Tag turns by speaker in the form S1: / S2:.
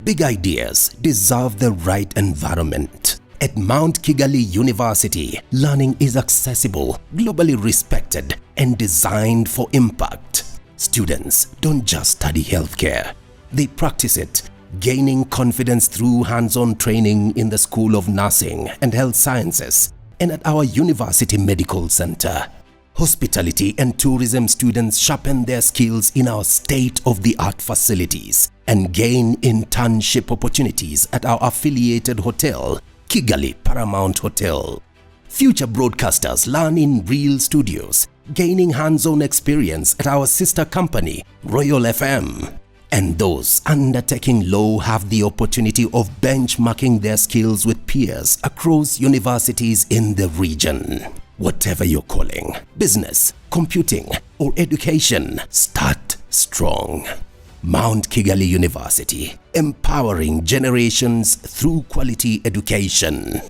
S1: Big ideas deserve the right environment. At Mount Kigali University, learning is accessible, globally respected, and designed for impact. Students don't just study healthcare. They practice it, gaining confidence through hands-on training in the School of Nursing and Health Sciences and at our University Medical Center. Hospitality and tourism students sharpen their skills in our state-of-the-art facilities and gain internship opportunities at our affiliated hotel, Kigali Paramount Hotel. Future broadcasters learn in real studios, gaining hands-on experience at our sister company, Royal FM. And those undertaking law have the opportunity of benchmarking their skills with peers across universities in the region. Whatever your calling, business, computing, or education, start strong. Mount Kigali University, empowering generations through quality education.